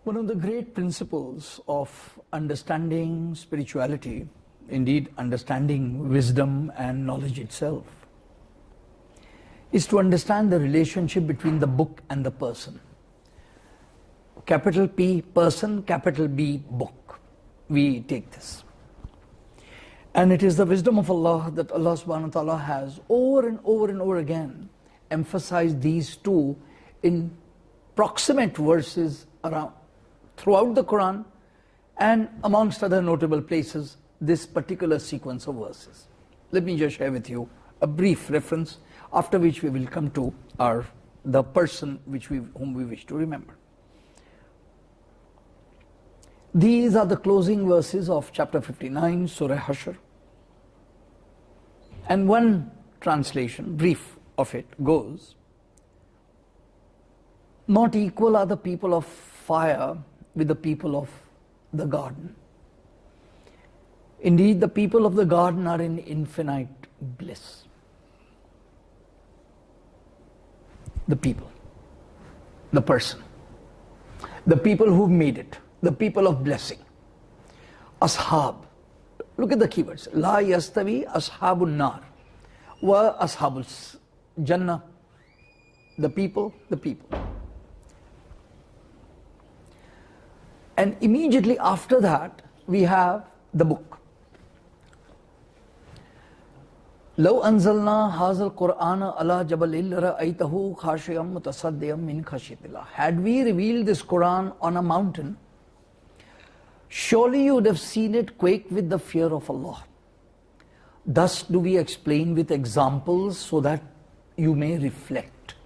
One of the great principles of understanding spirituality, indeed understanding wisdom and knowledge itself, is to understand the relationship between the book and the person. Capital P person, capital B book. We take this. And it is the wisdom of Allah that Allah subhanahu wa ta'ala has over and over and over again emphasized these two in proximate verses around throughout the Quran, and amongst other notable places, this particular sequence of verses. Let me just share with you a brief reference, after which we will come to the person whom we wish to remember. These are the closing verses of chapter 59, Surah Hashr. And one translation, brief of it, goes, "Not equal are the people of fire with the people of the garden. Indeed, the people of the garden are in infinite bliss." The people, the person, the people who've made it, the people of blessing. Ashab, look at the keywords. La yastavi ashabun nar wa ashabul jannah. The people, the people. And immediately after that, we have the book. لو أنزلنا هذا القرآن على جبل لرأيته خاشعا متصدعا من خشية الله. Had we revealed this Quran on a mountain, surely you would have seen it quake with the fear of Allah. Thus do we explain with examples so that you may reflect.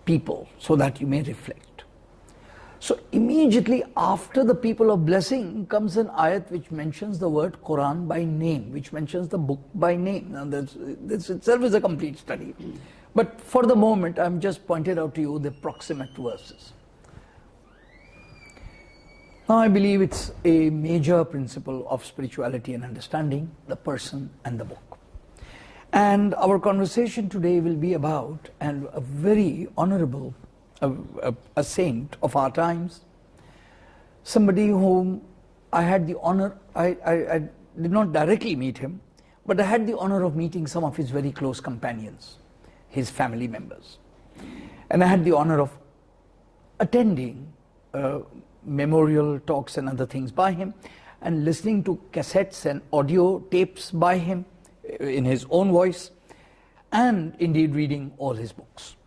People, so that you may reflect. So immediately after the people of blessing comes an ayat which mentions the word Quran by name, which mentions the book by name. Now this itself is a complete study. But for the moment, I'm just pointed out to you the proximate verses. Now I believe it's a major principle of spirituality and understanding, the person and the book. And our conversation today will be about, and a very honorable a saint of our times, somebody whom I had the honor, I did not directly meet him, but I had the honor of meeting some of his very close companions, his family members. And I had the honor of attending memorial talks and other things by him, and listening to cassettes and audio tapes by him in his own voice, and indeed reading all his books.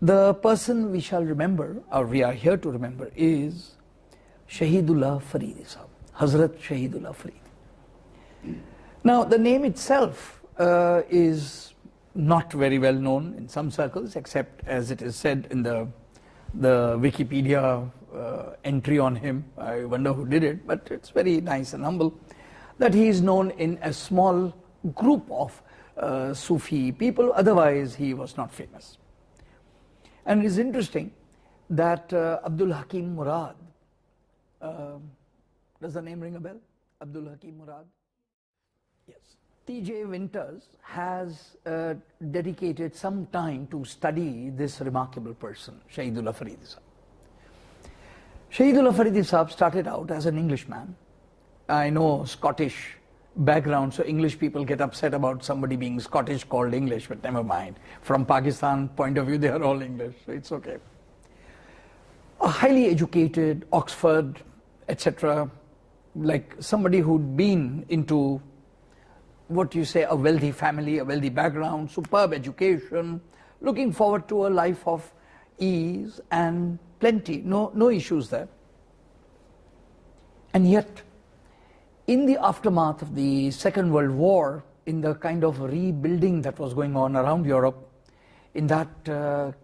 The person we shall remember, or we are here to remember, is Shahidullah Faridi Sahib, Hazrat Shahidullah Faridi. Now the name itself is not very well known in some circles, except as it is said in the Wikipedia entry on him. I wonder who did it, but it's very nice and humble, that he is known in a small group of Sufi people, otherwise he was not famous. And it is interesting that Abdul Hakim Murad, does the name ring a bell? Abdul Hakim Murad? Yes. T.J. Winters has dedicated some time to study this remarkable person, Shahidullah Faridi Sahib. Shahidullah Faridi Sahib started out as an Englishman. I know Scottish background, so English people get upset about somebody being Scottish called English, but never mind. From Pakistan point of view, they are all English, so it's okay. A highly educated, Oxford, etc., like somebody who'd been into what you say, a wealthy family, a wealthy background, superb education, looking forward to a life of ease and plenty, no issues there. And yet, in the aftermath of the Second World War, in the kind of rebuilding that was going on around Europe, in that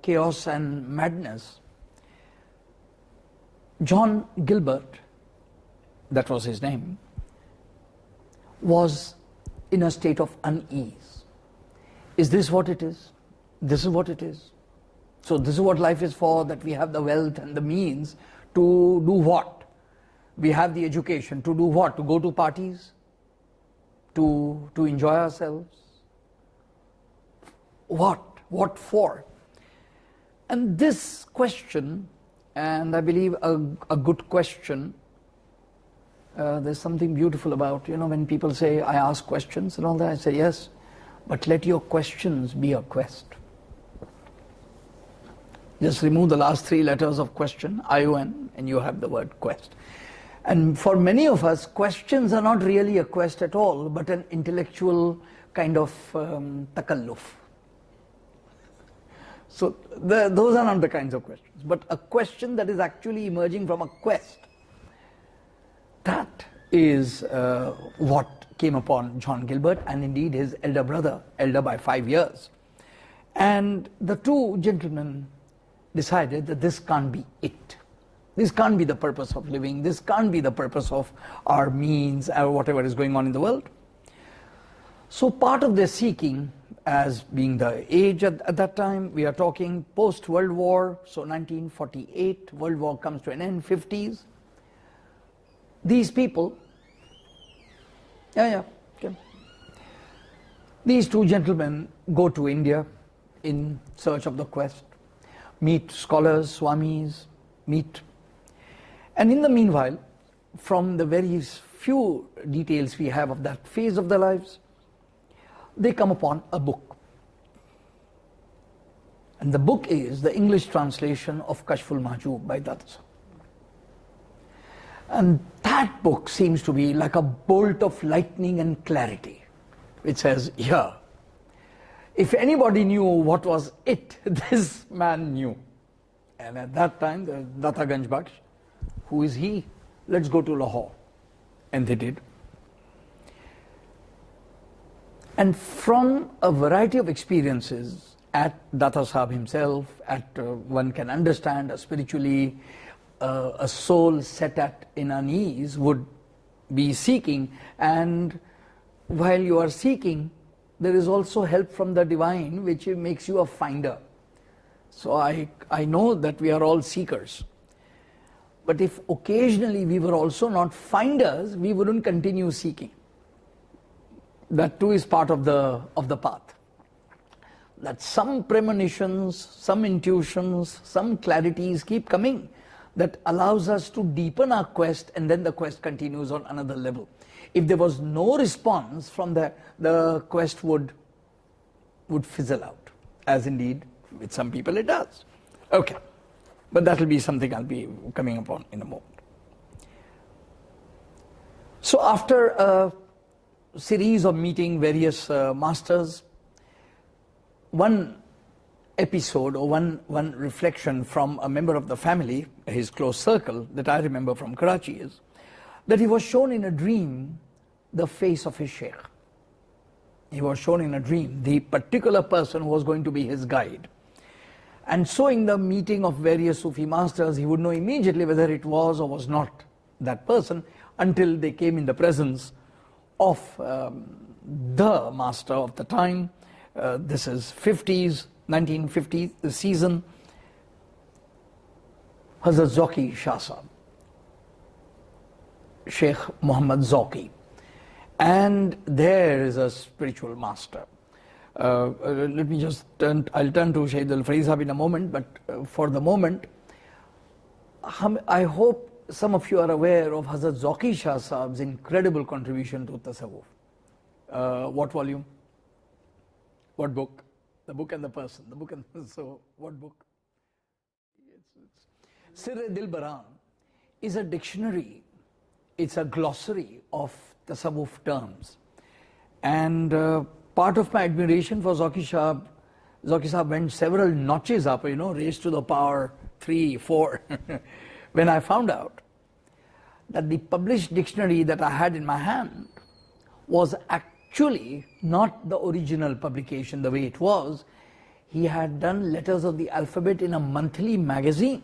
chaos and madness, John Gilbert, that was his name, was in a state of unease. Is this what it is? This is what it is. So this is what life is for, that we have the wealth and the means to do what? We have the education to do what? To go to parties? To enjoy ourselves? What? What for? And this question And I believe a good question, there's something beautiful about, when people say, I ask questions and all that, I say, yes, but let your questions be a quest. Just remove the last 3 letters of question, I-O-N, and you have the word quest. And for many of us, questions are not really a quest at all, but an intellectual kind of takalluf. So those are not the kinds of questions, but a question that is actually emerging from a quest. That is what came upon John Gilbert, and indeed his elder brother, elder by 5 years. And the 2 gentlemen decided that this can't be it. This can't be the purpose of living. This can't be the purpose of our means or whatever is going on in the world. So part of their seeking, as being the age at that time, we are talking post-World War, so 1948, World War comes to an end, 50s. These people, okay. These 2 gentlemen go to India in search of the quest, meet scholars, swamis, meet. And in the meanwhile, from the very few details we have of that phase of their lives, they come upon a book. And the book is the English translation of Kashf al-Mahjub by Abbas. And that book seems to be like a bolt of lightning and clarity. It says, here, if anybody knew what was it, this man knew. And at that time, the Data Ganj Baksh, who is he? Let's go to Lahore. And they did. And from a variety of experiences at Data Sahib himself, one can understand spiritually, a soul set in her knees would be seeking, and while you are seeking, there is also help from the divine which makes you a finder. So I know that we are all seekers. But if occasionally we were also not finders, we wouldn't continue seeking. That too is part of the path. That some premonitions, some intuitions, some clarities keep coming that allows us to deepen our quest, and then the quest continues on another level. If there was no response from the quest would fizzle out, as indeed with some people it does. Okay. But that will be something I'll be coming upon in a moment. So after a series of meeting various masters, one episode or one reflection from a member of the family, his close circle, that I remember from Karachi is that he was shown in a dream the face of his sheikh. He was shown in a dream the particular person who was going to be his guide. And so in the meeting of various Sufi masters, he would know immediately whether it was or was not that person until they came in the presence of the master of the time. This is 1950s, the season, Hazrat Zaki Shah Sahib, Sheikh Muhammad Zaki. And there is a spiritual master. Let me just I'll turn to Shahidullah Faridi Sahib in a moment, but for the moment, I hope some of you are aware of Hazrat Zaki Shah Sahib's incredible contribution to Tasawwuf. What volume? What book? The book and the person. The book and so what book? Sirr Dil Baran is a dictionary. It's a glossary of Tasawwuf terms. And part of my admiration for Zaki Sahib went several notches up, raised to the power 3, 4, when I found out that the published dictionary that I had in my hand was actually not the original publication the way it was. He had done letters of the alphabet in a monthly magazine.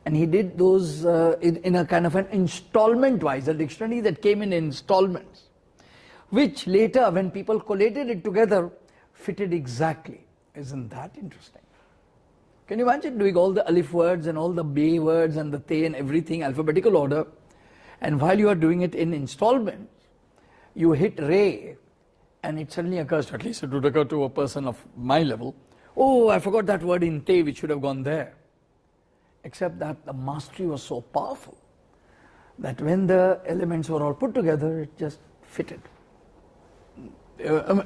And he did those in a kind of an installment-wise, a dictionary that came in installments, which later, when people collated it together, fitted exactly. Isn't that interesting? Can you imagine doing all the alif words and all the bay words and the te and everything, alphabetical order, and while you are doing it in installments, you hit re, and it suddenly occurs, at least it would occur to a person of my level, oh, I forgot that word in te, which should have gone there. except that the mastery was so powerful that when the elements were all put together, it just fitted.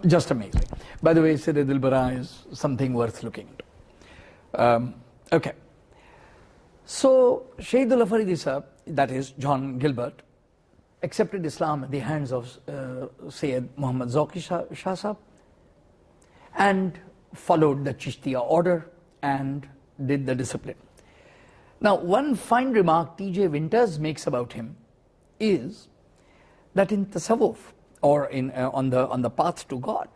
Just amazing. By the way, Sir Dilbara is something worth looking into. Okay. So, Shahidullah Faridi Sahib, that is John Gilbert, accepted Islam at the hands of Sayyid Muhammad Zauki Shah Sahib and followed the Chishtia Order and did the discipline. Now, one fine remark T.J. Winters makes about him is that in Tasawwuf, or on the path to God,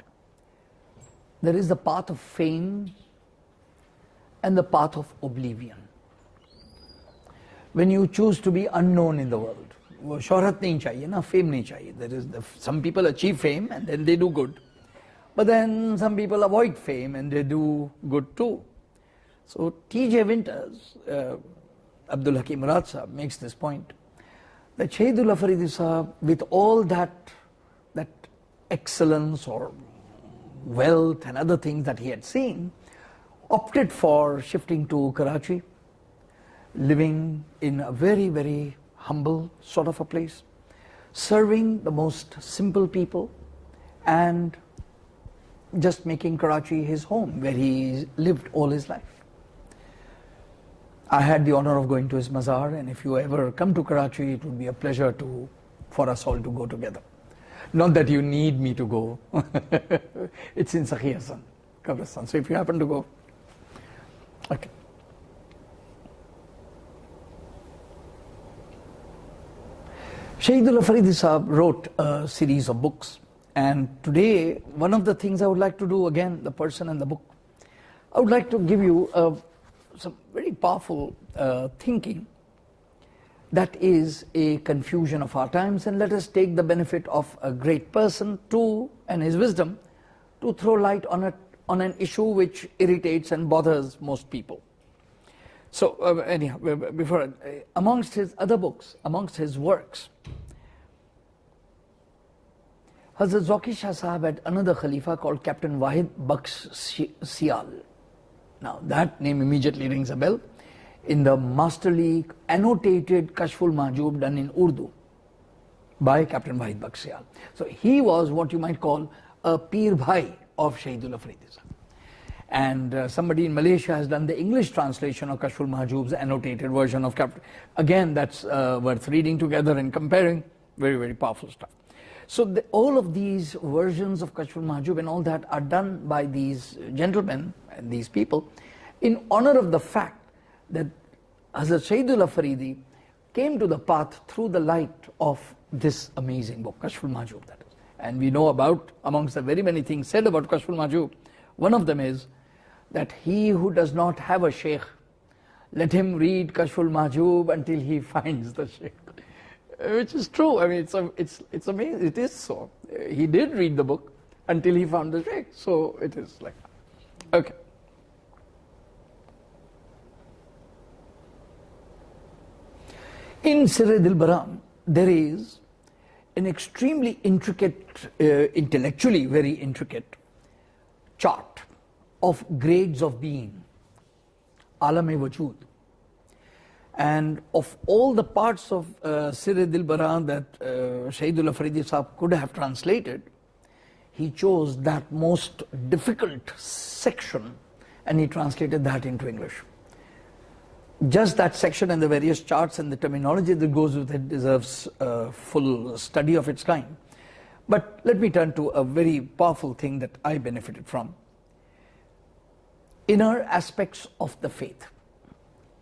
there is the path of fame and the path of oblivion. When you choose to be unknown in the world, shohrat nahi chahiye na, fame nahi chahiye. There is some people achieve fame and then they do good, but then some people avoid fame and they do good too. So T.J. Winters, Abdul Hakim Murad Sahib makes this point, that Shahidullah Faridi Sahib, with all that excellence or wealth and other things that he had seen, opted for shifting to Karachi, living in a very, very humble sort of a place, serving the most simple people and just making Karachi his home where he lived all his life. I had the honor of going to his mazar, and if you ever come to Karachi, it would be a pleasure for us all to go together. Not that you need me to go. It's in Sakhi Hassan Graveyard. So if you happen to go, okay. Shahidullah Faridi Sahib wrote a series of books, and today one of the things I would like to do, again, the person and the book, I would like to give you some very powerful thinking that is a confusion of our times, and let us take the benefit of a great person and his wisdom to throw light on an issue which irritates and bothers most people. So anyhow, amongst his other books, amongst his works, Hazrat Zauki Shah Sahib had another Khalifa called Captain Wahid Baksh Sial. Now that name immediately rings a bell. In the masterly annotated Kashf al-Mahjub done in Urdu by Captain Wahid Baksh Sial. So he was what you might call a Peer Bhai of Shahidullah Faridi Sahib. And somebody in Malaysia has done the English translation of Kashf al-Mahjub's annotated version of Captain. Again, that's worth reading together and comparing. Very, very powerful stuff. So all of these versions of Kashf al-Mahjub and all that are done by these gentlemen and these people in honor of the fact that Hazrat Shahidullah Faridi came to the path through the light of this amazing book, Kashf al-Mahjub, that is. And we know about, amongst the very many things said about Kashf al-Mahjub, one of them is that he who does not have a sheikh, let him read Kashf al-Mahjub until he finds the sheikh. Which is true. I mean, it's amazing. It is so. He did read the book until he found the sheikh. So it is like that. Okay. In Sir Dilbara, there is an extremely intricate, intellectually very intricate chart of grades of being, alam-e-wajud. And of all the parts of Sir Dilbara that Shahidullah Faridi Sahib could have translated, he chose that most difficult section and he translated that into English. Just that section and the various charts and the terminology that goes with it deserves a full study of its kind. But let me turn to a very powerful thing that I benefited from. Inner aspects of the faith.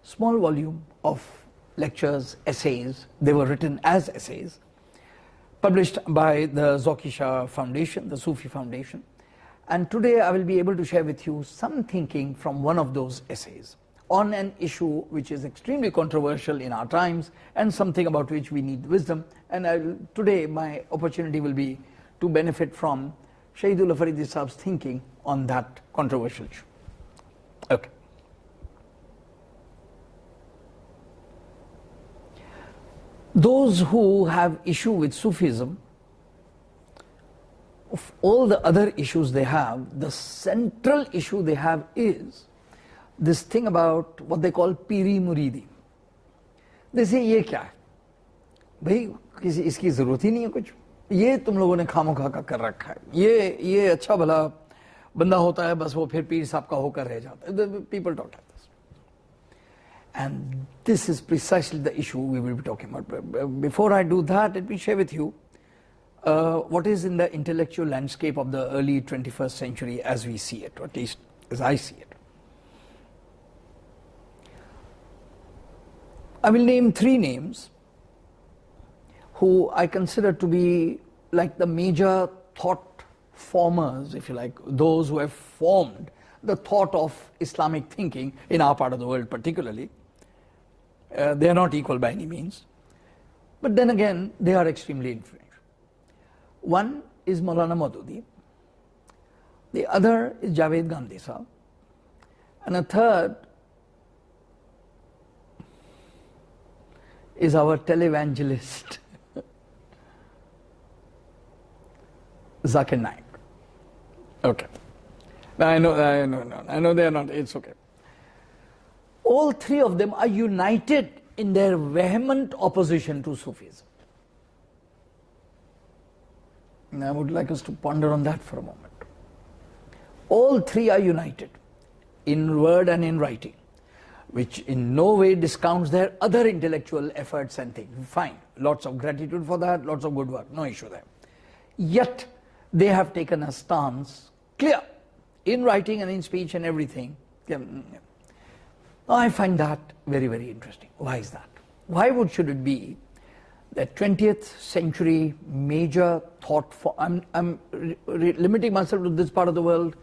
Small volume of lectures, essays. They were written as essays, published by the Zauki Shah Foundation, the Sufi Foundation. And today I will be able to share with you some thinking from one of those essays on an issue which is extremely controversial in our times and something about which we need wisdom. And today my opportunity will be to benefit from Shahidullah Faridi Sahib's thinking on that controversial issue. Okay. Those who have issue with Sufism, of all the other issues they have, the central issue they have is this thing about what they call piri muridi. They say, ये क्या है? भाई किसी इसकी जरूरत ही नहीं है कुछ, ये तुम लोगों ने खामोखा का कर रखा है, ये अच्छा भला बंदा होता है, बस वो फिर पीर साहब का होकर रह जाता है. People talk like this. And this is precisely the issue we will be talking about. Before I do that, let me share with you what is in the intellectual landscape of the early 21st century as we see it, or at least as I see it. I will name 3 names who I consider to be like the major thought formers, if you like, those who have formed the thought of Islamic thinking in our part of the world particularly. They are not equal by any means, but then again they are extremely influential. One is Maulana Maududi, the other is Javed Gandhi Sahab, and a third is our televangelist Zakir Naik. Okay. I know they are not, it's okay. All 3 of them are united in their vehement opposition to Sufism. And I would like us to ponder on that for a moment. All 3 are united in word and in writing, which in no way discounts their other intellectual efforts and things. Fine, lots of gratitude for that, lots of good work, no issue there. Yet, they have taken a stance, clear, in writing and in speech and everything. I find that very, very interesting. Why is that? Why should it be that 20th century major thought for, I'm limiting myself to this part of the world.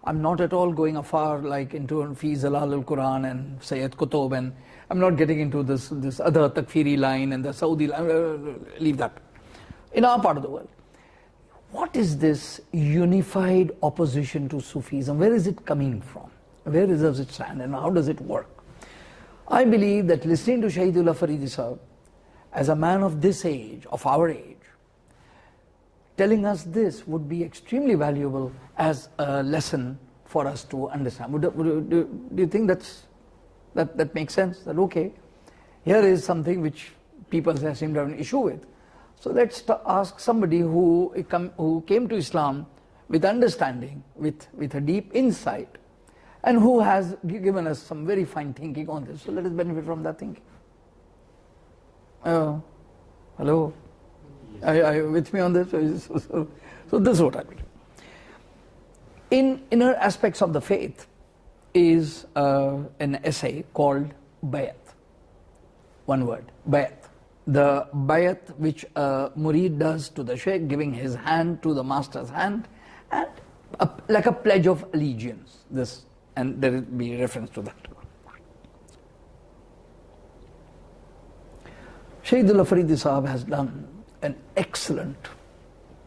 I'm not at all going afar like into Fi Zalal al-Quran and Sayyid Qutub, and I'm not getting into this other Takfiri line and the Saudi line. Leave that. In our part of the world, what is this unified opposition to Sufism? Where is it coming from? Where does it stand and how does it work? I believe that listening to Shahidullah Faridi Sahab as a man of this age, of our age, telling us this would be extremely valuable as a lesson for us to understand. Do you think that makes sense? That okay, here is something which people seem to have an issue with. So let's ask somebody who came to Islam with understanding, with a deep insight, and who has given us some very fine thinking on this. So let us benefit from that thinking. Hello? Are you with me on this? So this is what I believe. In inner aspects of the faith is an essay called bayt. One word, bayt. The bayt which a murid does to the shaykh, giving his hand to the master's hand, and like a pledge of allegiance. This, and there will be reference to that. Shahidullah Faridi Sahab has done an excellent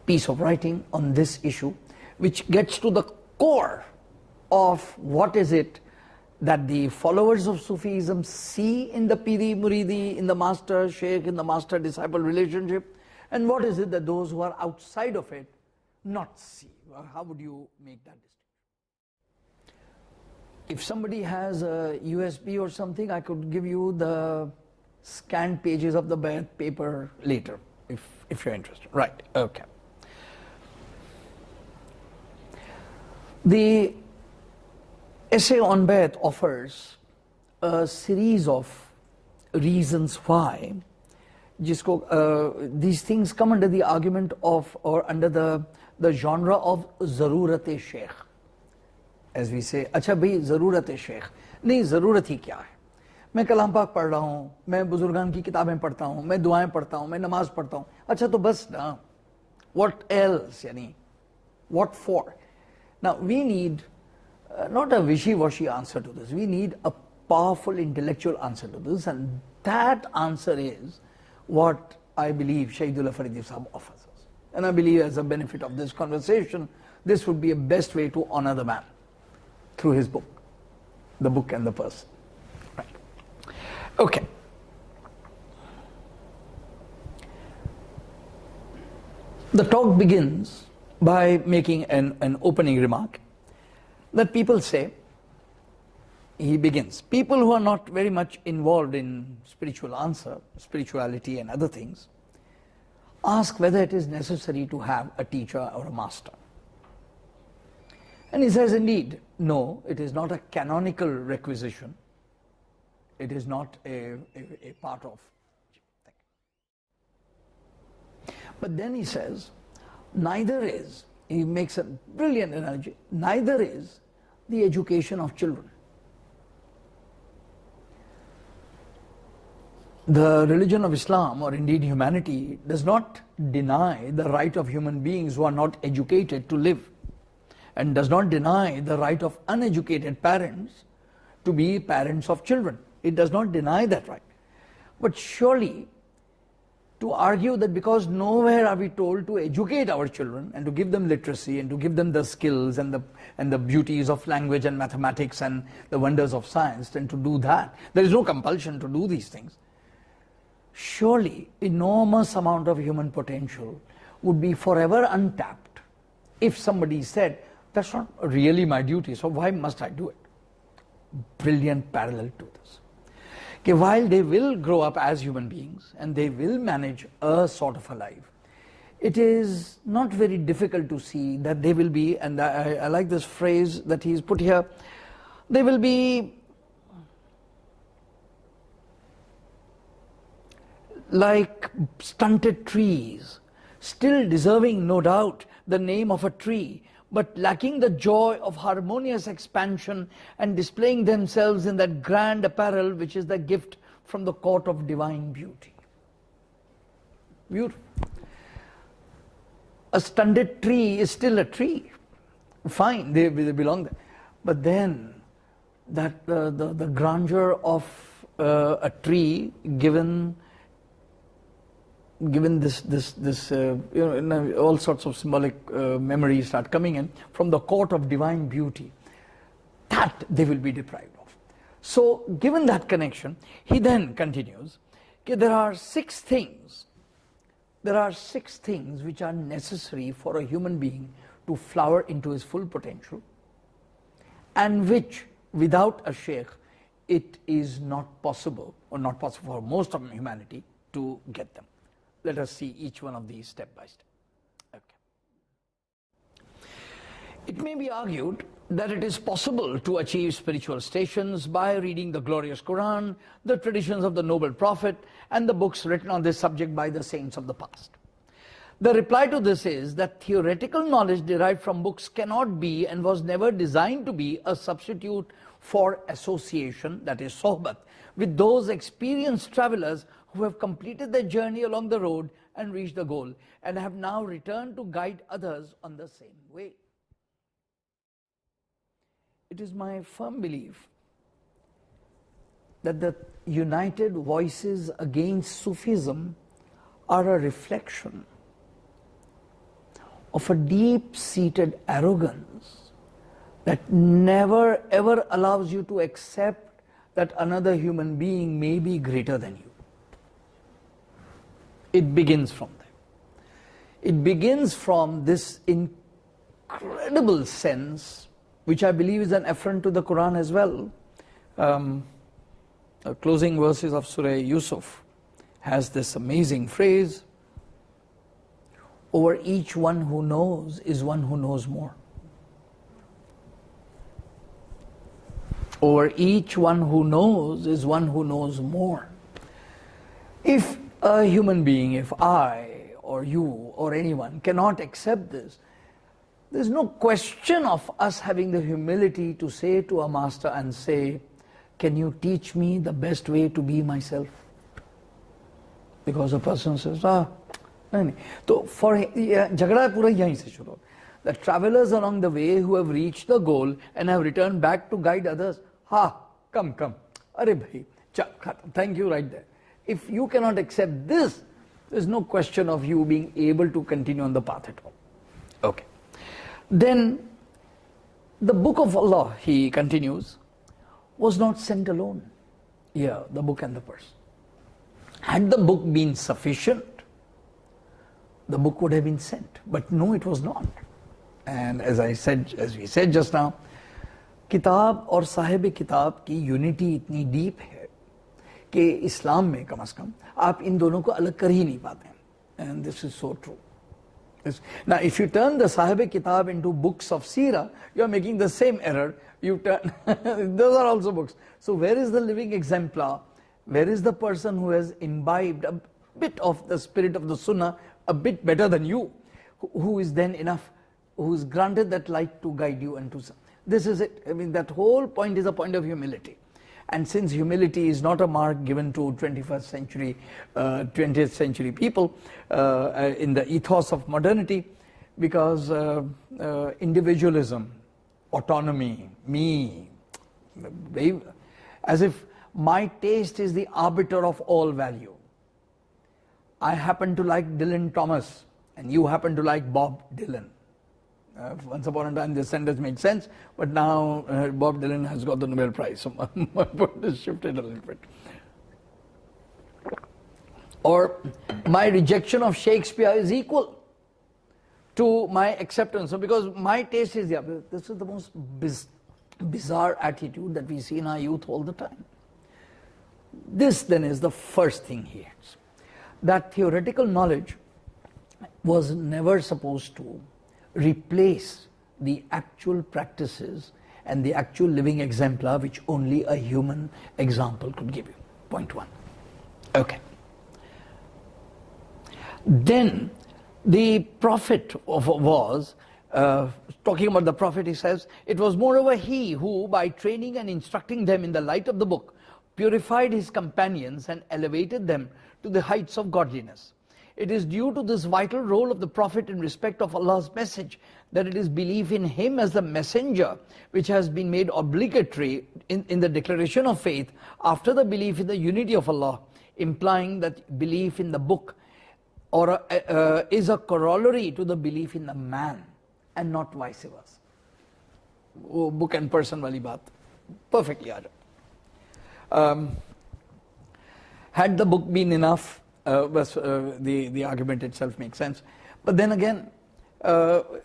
piece of writing on this issue, which gets to the core of what is it that the followers of Sufism see in the Piri Muridi, in the master sheikh, in the master disciple relationship, and what is it that those who are outside of it not see. How would you make that distinction? If somebody has a USB or something, I could give you the scanned pages of the bayt paper later, if you're interested. Right, okay. The essay on bayt offers a series of reasons why these things come under the argument of, or under the genre of zarurat-e-sheikh. As we say, अच्छा भाई ज़रूरत-ए-शेख, नहीं ज़रूरत ही क्या है? मैं कलाम पाक पढ़ रहा हूँ, मैं बुजुर्गान की किताबें पढ़ता हूँ, मैं दुआएं पढ़ता हूँ, मैं नमाज पढ़ता हूँ, अच्छा तो बस ना, what else, यानी, what for? Now we need not a wishy-washy answer to this, we need a powerful intellectual answer to this, and that answer is what I believe Shahidullah Faridi Sahab offers us. And I believe as a benefit of this conversation, this would be a best way to honor the man through his book, the book and the person. Right. Okay. The talk begins by making an opening remark that people say, he begins, people who are not very much involved in spirituality and other things, ask whether it is necessary to have a teacher or a master. And he says, indeed, no, it is not a canonical requisition. It is not a part of. But then he says, neither is, he makes a brilliant analogy, neither is the education of children. The religion of Islam, or indeed humanity, does not deny the right of human beings who are not educated to live, and does not deny the right of uneducated parents to be parents of children. It does not deny that right. But surely, to argue that because nowhere are we told to educate our children and to give them literacy and to give them the skills and the beauties of language and mathematics and the wonders of science, and to do that, there is no compulsion to do these things. Surely, enormous amount of human potential would be forever untapped if somebody said, that's not really my duty, so why must I do it? Brilliant parallel to this. Okay, while they will grow up as human beings and they will manage a sort of a life, it is not very difficult to see that they will be, and I like this phrase that he's put here, they will be like stunted trees, still deserving, no doubt, the name of a tree, but lacking the joy of harmonious expansion and displaying themselves in that grand apparel which is the gift from the court of divine beauty. Beautiful. A stunted tree is still a tree. Fine, they belong there. But then, that the grandeur of a tree given this all sorts of symbolic memories start coming in from the court of divine beauty, that they will be deprived of. So given that connection, he then continues, okay, there are six things which are necessary for a human being to flower into his full potential, and which without a sheikh it is not possible, or not possible for most of humanity to get them. Let us see each one of these step by step. Okay. It may be argued that it is possible to achieve spiritual stations by reading the glorious Quran, the traditions of the noble Prophet, and the books written on this subject by the saints of the past. The reply to this is that theoretical knowledge derived from books cannot be and was never designed to be a substitute for association, that is sohbat, with those experienced travelers who have completed their journey along the road and reached the goal, and have now returned to guide others on the same way. It is my firm belief that the united voices against Sufism are a reflection of a deep-seated arrogance that never ever allows you to accept that another human being may be greater than you. It begins from there. It begins from this incredible sense, which I believe is an affront to the Quran as well. Closing verses of Surah Yusuf has this amazing phrase, over each one who knows is one who knows more. Over each one who knows is one who knows more. If a human being, if I or you or anyone cannot accept this, there's no question of us having the humility to say to a master and say, can you teach me the best way to be myself? Because a person says, no. So for jhagda pura yahin se shuru. The travelers along the way who have reached the goal and have returned back to guide others, come. Are bhai, thank you right there. If you cannot accept this, there's no question of you being able to continue on the path at all. Okay. Then, the book of Allah, he continues, was not sent alone. Yeah, the book and the person. Had the book been sufficient, the book would have been sent. But no, it was not. And as we said just now, किताब और साहिब किताब की unity इतनी deep है कि इस्लाम में कम से कम आप इन दोनों को अलग कर ही नहीं पाते हैं. And this is so true. Now, if you turn the Sahib Kitab into books of Seerah, you are making the same error. You turn, those are also books. So where is the living exemplar? Where is the person who has imbibed a bit of the spirit of the Sunnah, a bit better than you, who is then enough, who is granted that light to guide you and to... This is it. I mean, that whole point is a point of humility. And since humility is not a mark given to 21st century, 20th century people in the ethos of modernity, because individualism, autonomy, me, as if my taste is the arbiter of all value. I happen to like Dylan Thomas and you happen to like Bob Dylan. Once upon a time this sentence made sense, but now Bob Dylan has got the Nobel Prize, so my point is shifted a little bit. Or my rejection of Shakespeare is equal to my acceptance. So because my taste is this is the most bizarre attitude that we see in our youth all the time. This then is the first thing here. That theoretical knowledge was never supposed to replace the actual practices and the actual living exemplar which only a human example could give you. Point one. Okay. Then the Prophet was, talking about the Prophet, he says, it was moreover he who, by training and instructing them in the light of the book, purified his companions and elevated them to the heights of godliness. It is due to this vital role of the Prophet in respect of Allah's message that it is belief in him as the messenger which has been made obligatory in the declaration of faith after the belief in the unity of Allah, implying that belief in the book is a corollary to the belief in the man and not vice versa. Oh, book and person wali baat. Perfectly aja. Had the book been enough, the argument itself makes sense. But then again,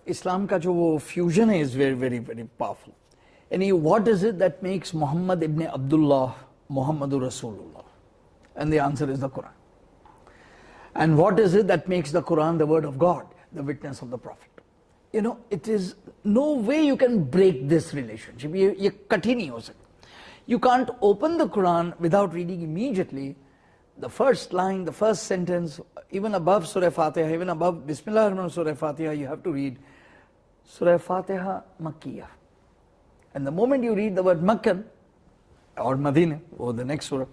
Islam ka jo wo fusion is very, very, very powerful. And what is it that makes Muhammad ibn Abdullah Muhammadur Rasulullah? And the answer is the Quran. And what is it that makes the Quran the word of God, the witness of the Prophet? You know, it is no way you can break this relationship. Ye cut hi nahi ho sakta. You can't open the Quran without reading immediately the first line, the first sentence, even above Surah Fatiha, even above Bismillah ar-Rahman Surah Fatiha, you have to read Surah Fatiha Makkiyah. And the moment you read the word Makkan or Madinah or the next surah,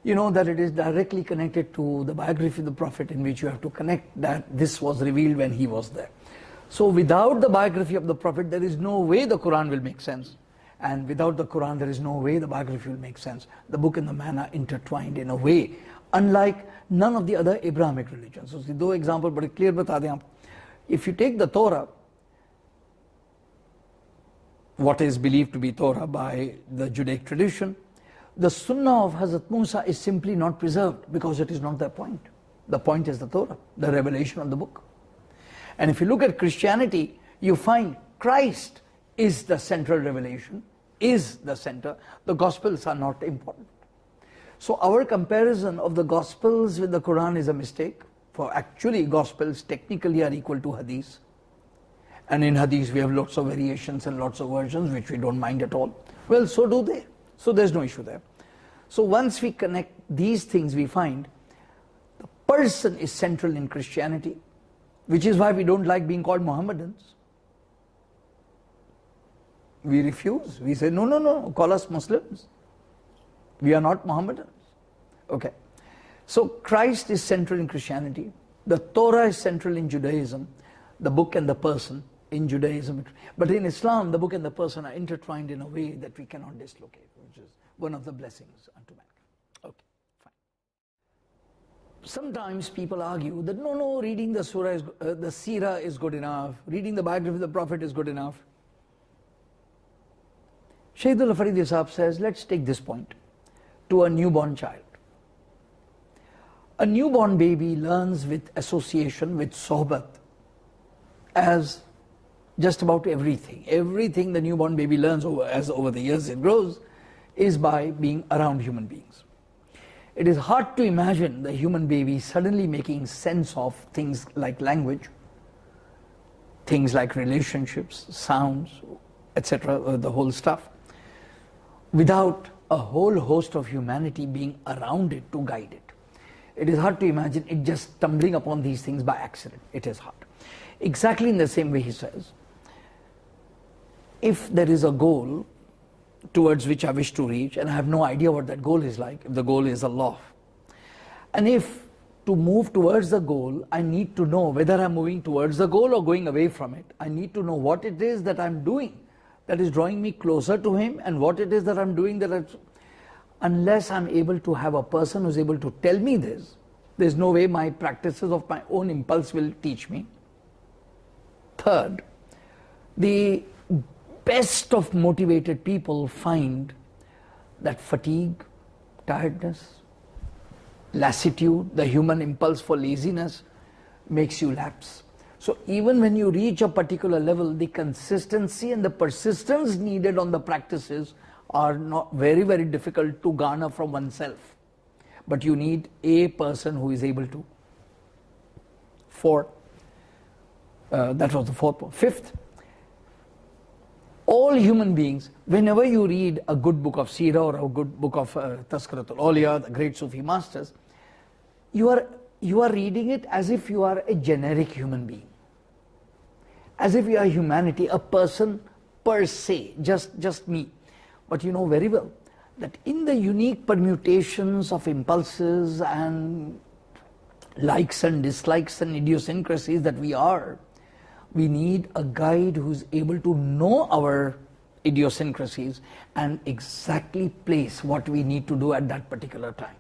you know that it is directly connected to the biography of the Prophet, in which you have to connect that this was revealed when he was there. So without the biography of the Prophet, there is no way the Quran will make sense. And without the Quran, there is no way the biography will make sense. The book and the man are intertwined in a way unlike none of the other Abrahamic religions. So, two examples, but clear bata dein aap. If you take the Torah, what is believed to be Torah by the Judaic tradition, the Sunnah of Hazrat Musa is simply not preserved because it is not the point. The point is the Torah, the revelation of the book. And if you look at Christianity, you find Christ is the central revelation, is the center. The Gospels are not important. So our comparison of the Gospels with the Quran is a mistake. For actually Gospels technically are equal to Hadith. And in Hadith we have lots of variations and lots of versions which we don't mind at all. Well, so do they. So there's no issue there. So once we connect these things, we find the person is central in Christianity, which is why we don't like being called Mohammedans. We refuse. We say, no, no, no, call us Muslims. We are not Mohammedans. Okay. So Christ is central in Christianity. The Torah is central in Judaism. The book and the person in Judaism. But in Islam, the book and the person are intertwined in a way that we cannot dislocate, which is one of the blessings unto mankind. Okay, fine. Sometimes people argue that no, reading the surah, the seerah is good enough. Reading the biography of the Prophet is good enough. Shahidullah Faridi Sahab says, let's take this point to a newborn child. A newborn baby learns with association, with sohbat, as just about everything. Everything the newborn baby learns as over the years it grows is by being around human beings. It is hard to imagine the human baby suddenly making sense of things like language, things like relationships, sounds, etc., the whole stuff, without a whole host of humanity being around it to guide it. It is hard to imagine it just stumbling upon these things by accident. It is hard. Exactly in the same way he says, if there is a goal towards which I wish to reach and I have no idea what that goal is like, if the goal is Allah, and if to move towards the goal I need to know whether I'm moving towards the goal or going away from it, I need to know what it is that I'm doing that is drawing me closer to Him and what it is that I'm doing that unless I'm able to have a person who's able to tell me this, there's no way my practices of my own impulse will teach me. Third, the best of motivated people find that fatigue, tiredness, lassitude, the human impulse for laziness makes you lapse. So even when you reach a particular level, the consistency and the persistence needed on the practices are not very, very difficult to garner from oneself. But you need a person who is able to. Fourth, that was the fourth point. Fifth, all human beings, whenever you read a good book of Seerah or a good book of Tazkiratul Awliya, the great Sufi masters, you are reading it as if you are a generic human being. As if you are humanity, a person per se, just me. But you know very well that in the unique permutations of impulses and likes and dislikes and idiosyncrasies that we are, we need a guide who's able to know our idiosyncrasies and exactly place what we need to do at that particular time,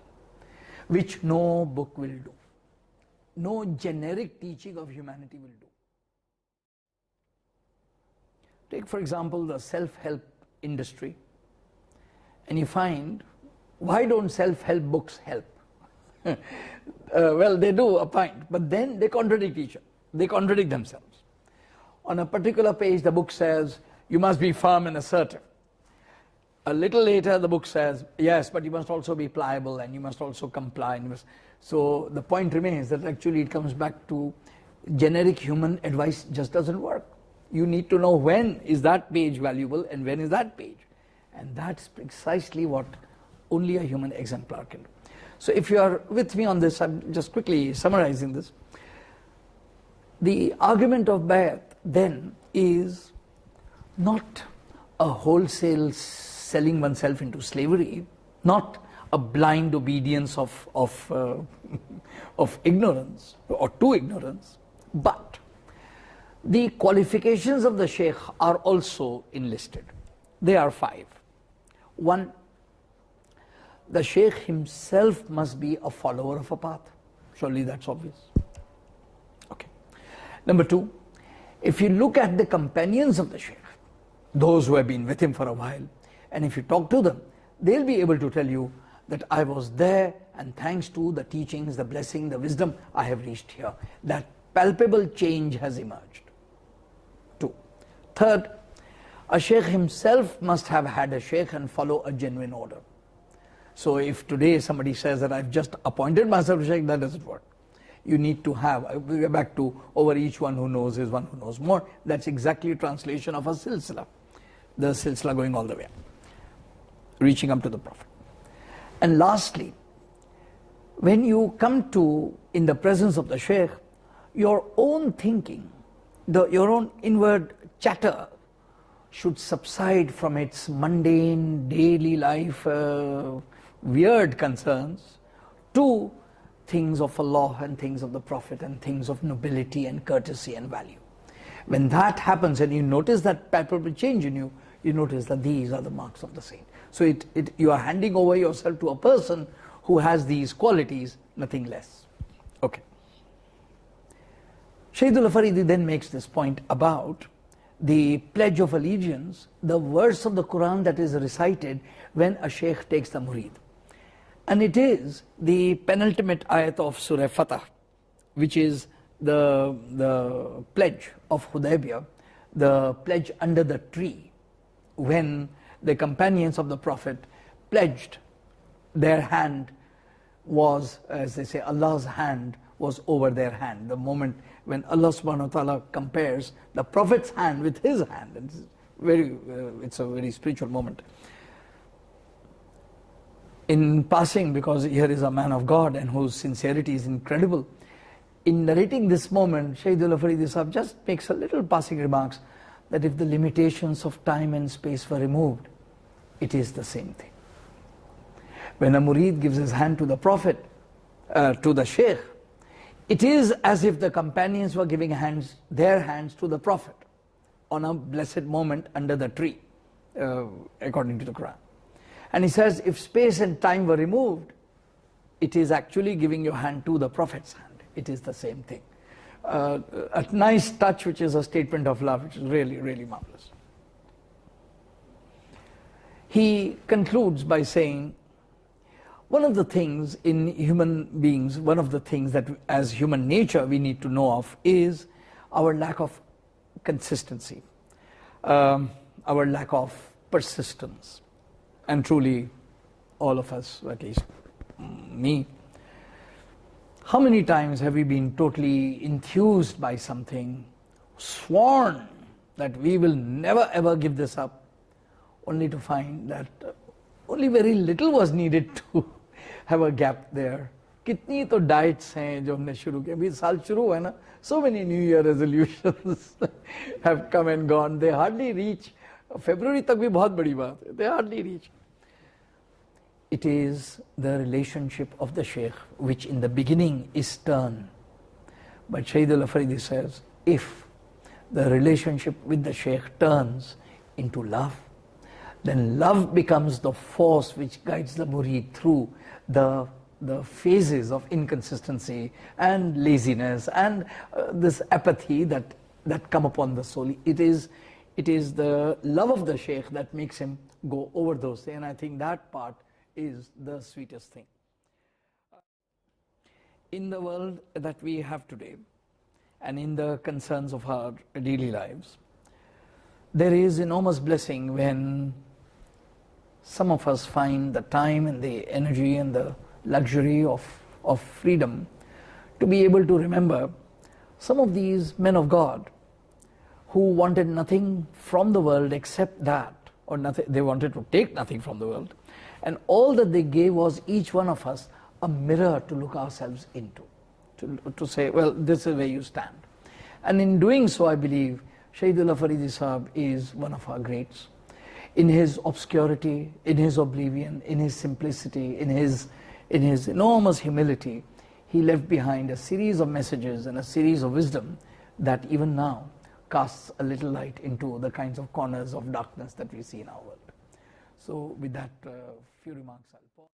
which no book will do. No generic teaching of humanity will do. Take, for example, the self-help industry, and you find, why don't self-help books help? Well, they do a point, but then they contradict each other. They contradict themselves. On a particular page, the book says, you must be firm and assertive. A little later, the book says, yes, but you must also be pliable and you must also comply. So the point remains that actually it comes back to generic human advice just doesn't work. You need to know when is that page valuable and when is that page. And that's precisely what only a human exemplar can do. So if you are with me on this, I'm just quickly summarizing this. The argument of bayt then is not a wholesale selling oneself into slavery, not a blind obedience of ignorance or to ignorance, but the qualifications of the Shaykh are also enlisted. They are 5. 1, the Shaykh himself must be a follower of a path. Surely that's obvious. Okay. Number 2, if you look at the companions of the Shaykh, those who have been with him for a while, and if you talk to them, they'll be able to tell you that I was there and thanks to the teachings, the blessing, the wisdom, I have reached here. That palpable change has emerged. 2. Third, a Shaykh himself must have had a Shaykh and follow a genuine order. So if today somebody says that I've just appointed myself a Shaykh, that doesn't work. You need to have, we are back to over each one who knows is one who knows more. That's exactly a translation of a silsila. The silsila going all the way up, reaching up to the Prophet. And lastly, when you come to, in the presence of the Shaykh, your own thinking, your own inward chatter should subside from its mundane, daily life, weird concerns to things of Allah and things of the Prophet and things of nobility and courtesy and value. When that happens and you notice that palpable change in you, you notice that these are the marks of the saint. So you are handing over yourself to a person who has these qualities, nothing less. Okay. Shahidullah Faridi then makes this point about the pledge of allegiance, the verse of the Quran that is recited when a Shaykh takes the murid. And it is the penultimate ayat of Surah Fatah, which is the pledge of Hudaibiya, the pledge under the tree, when the companions of the Prophet pledged, their hand was, as they say, Allah's hand was over their hand. The moment when Allah subhanahu wa ta'ala compares the Prophet's hand with his hand, and it's a very spiritual moment. In passing, because here is a man of God and whose sincerity is incredible, in narrating this moment, Shahidullah Faridi Sahib just makes a little passing remarks that if the limitations of time and space were removed, it is the same thing. When a murid gives his hand to the Prophet, to the Shaykh, it is as if the companions were giving their hands to the Prophet on a blessed moment under the tree, according to the Quran. And he says, if space and time were removed, it is actually giving your hand to the Prophet's hand. It is the same thing. A nice touch, which is a statement of love, which is really, really marvelous. He concludes by saying, one of the things in human beings, one of the things that as human nature we need to know of is our lack of consistency, our lack of persistence. And truly, all of us, at least me, how many times have we been totally enthused by something, sworn that we will never ever give this up, only to find that only very little was needed to have a gap there. कितनी तो diets हैं जो हमने शुरू किए, अभी साल शुरू हुआ है ना, so many New Year resolutions have come and gone, they hardly reach. February तक भी बहुत बड़ी बात है, they hardly reach. It is the relationship of the Shaykh which in the beginning is stern. But Shahidullah Faridi says, if the relationship with the Shaykh turns into love, then love becomes the force which guides the murid through the phases of inconsistency and laziness and this apathy that come upon the soul. It is the love of the Shaykh that makes him go over those things, and I think that part is the sweetest thing. In the world that we have today, and in the concerns of our daily lives, there is enormous blessing when some of us find the time and the energy and the luxury of freedom to be able to remember some of these men of God who wanted nothing from the world except that, or nothing, they wanted to take nothing from the world, and all that they gave was each one of us a mirror to look ourselves into, to say, well, this is where you stand. And in doing so, I believe Shahidullah Faridi Sahib is one of our greats. In his obscurity, in his oblivion, in his simplicity, in his enormous humility, he left behind a series of messages and a series of wisdom that even now casts a little light into the kinds of corners of darkness that we see in our world. So with that few remarks, I'll pause.